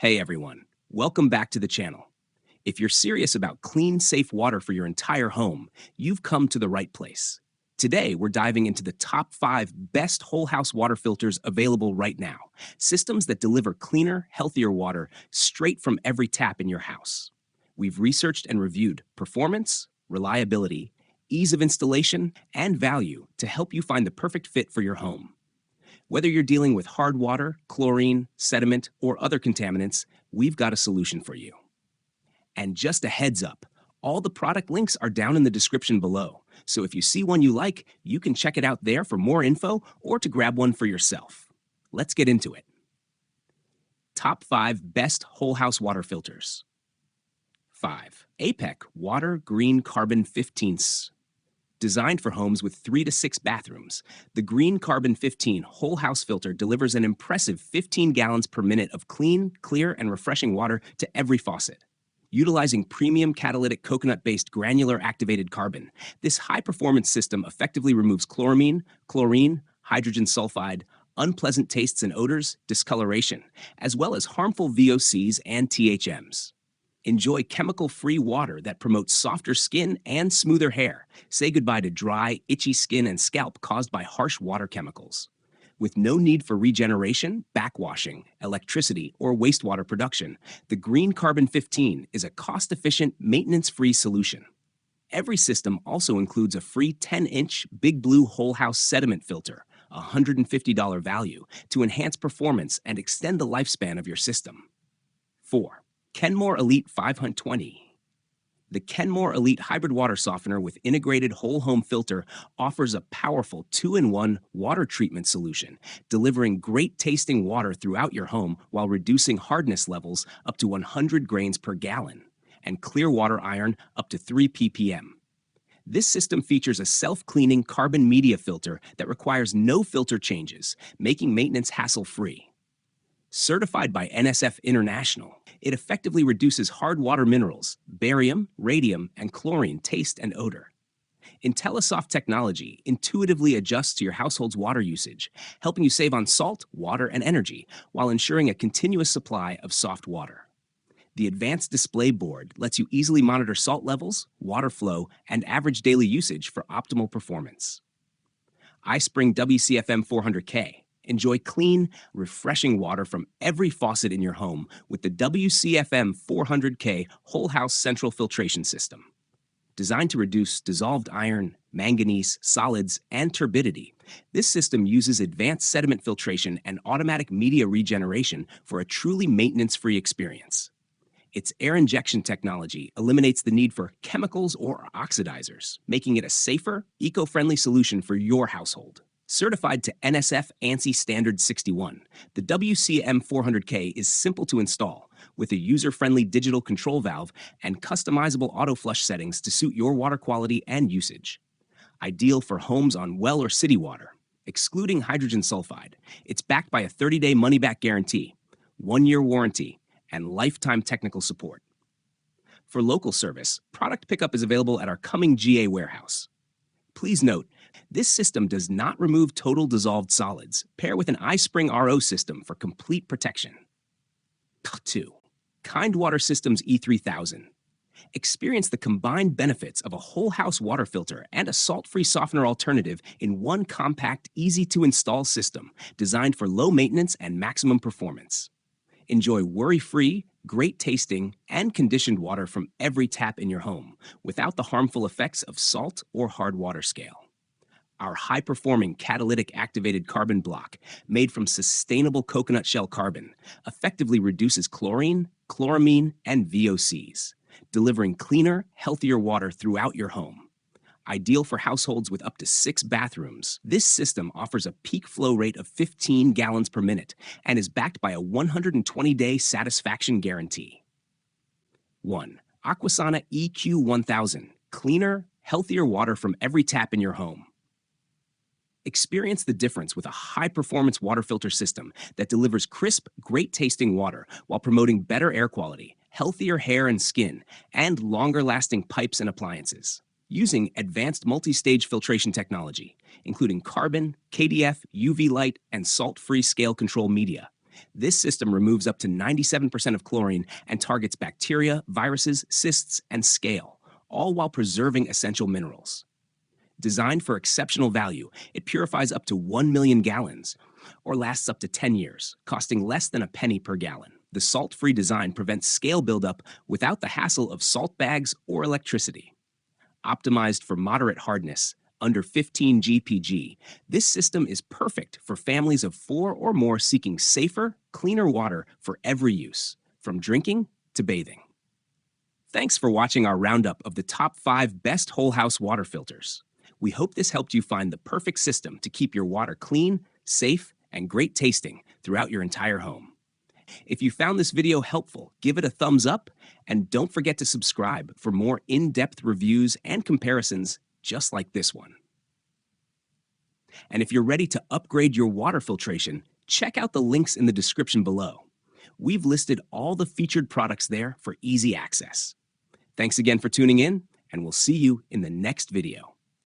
Hey everyone, welcome back to the channel. If you're serious about clean, safe water for your entire home, you've come to the right place. Today, we're diving into the top 5 best whole house water filters available right now. Systems that deliver cleaner, healthier water straight from every tap in your house. We've researched and reviewed performance, reliability, ease of installation, and value to help you find the perfect fit for your home. Whether you're dealing with hard water, chlorine, sediment, or other contaminants, we've got a solution for you. And just a heads up, all the product links are down in the description below. So if you see one you like, you can check it out there for more info or to grab one for yourself. Let's get into it. Top 5 best whole house water filters. 5. APEC Water Green Carbon 15ths. Designed for homes with 3 to 6 bathrooms, the Green Carbon 15 whole house filter delivers an impressive 15 gallons per minute of clean, clear, and refreshing water to every faucet. Utilizing premium catalytic coconut-based granular activated carbon, this high-performance system effectively removes chloramine, chlorine, hydrogen sulfide, unpleasant tastes and odors, discoloration, as well as harmful VOCs and THMs. Enjoy chemical-free water that promotes softer skin and smoother hair. Say goodbye to dry, itchy skin and scalp caused by harsh water chemicals. With no need for regeneration, backwashing, electricity, or wastewater production, the Green Carbon 15 is a cost-efficient, maintenance-free solution. Every system also includes a free 10-inch Big Blue whole house sediment filter, a $150 value, to enhance performance and extend the lifespan of your system. 4. Kenmore Elite 520. The Kenmore Elite hybrid water softener with integrated whole home filter offers a powerful 2-in-1 water treatment solution, delivering great tasting water throughout your home while reducing hardness levels up to 100 grains per gallon and clear water iron up to 3 ppm. This system features a self-cleaning carbon media filter that requires no filter changes, making maintenance hassle-free. Certified by NSF International, it effectively reduces hard water minerals, barium, radium, and chlorine taste and odor. IntelliSoft technology intuitively adjusts to your household's water usage, helping you save on salt, water, and energy while ensuring a continuous supply of soft water. The advanced display board lets you easily monitor salt levels, water flow, and average daily usage for optimal performance. iSpring WCFM 400K. Enjoy clean, refreshing water from every faucet in your home with the WCFM 400K Whole House Central Filtration System. Designed to reduce dissolved iron, manganese, solids, and turbidity, this system uses advanced sediment filtration and automatic media regeneration for a truly maintenance-free experience. Its air injection technology eliminates the need for chemicals or oxidizers, making it a safer, eco-friendly solution for your household. Certified to NSF ANSI Standard 61, the WCM 400K is simple to install, with a user-friendly digital control valve and customizable auto flush settings to suit your water quality and usage. Ideal for homes on well or city water. Excluding hydrogen sulfide, it's backed by a 30-day money-back guarantee, 1-year warranty, and lifetime technical support. For local service, product pickup is available at our Cumming GA warehouse. Please note, this system does not remove total dissolved solids. Pair with an iSpring RO system for complete protection. 2. Kind Water Systems E3000. Experience the combined benefits of a whole house water filter and a salt-free softener alternative in one compact, easy-to-install system designed for low maintenance and maximum performance. Enjoy worry-free, great tasting, and conditioned water from every tap in your home without the harmful effects of salt or hard water scale. Our high-performing catalytic activated carbon block, made from sustainable coconut shell carbon, effectively reduces chlorine, chloramine, and VOCs, delivering cleaner, healthier water throughout your home. Ideal for households with up to 6 bathrooms, this system offers a peak flow rate of 15 gallons per minute and is backed by a 120-day satisfaction guarantee. 1. Aquasana EQ-1000. Cleaner, healthier water from every tap in your home. Experience the difference with a high-performance water filter system that delivers crisp, great-tasting water while promoting better air quality, healthier hair and skin, and longer-lasting pipes and appliances. Using advanced multi-stage filtration technology, including carbon, KDF, UV light, and salt-free scale control media, This system removes up to 97% of chlorine and targets bacteria, viruses, cysts, and scale, all while preserving essential minerals. Designed for exceptional value, it purifies up to 1 million gallons or lasts up to 10 years, costing less than a penny per gallon. The salt-free design prevents scale buildup without the hassle of salt bags or electricity. Optimized for moderate hardness, under 15 GPG, this system is perfect for families of 4 or more seeking safer, cleaner water for every use, from drinking to bathing. Thanks for watching our roundup of the top 5 best whole house water filters. We hope this helped you find the perfect system to keep your water clean, safe, and great tasting throughout your entire home. If you found this video helpful, give it a thumbs up, and don't forget to subscribe for more in-depth reviews and comparisons just like this one. And if you're ready to upgrade your water filtration, check out the links in the description below. We've listed all the featured products there for easy access. Thanks again for tuning in, and we'll see you in the next video.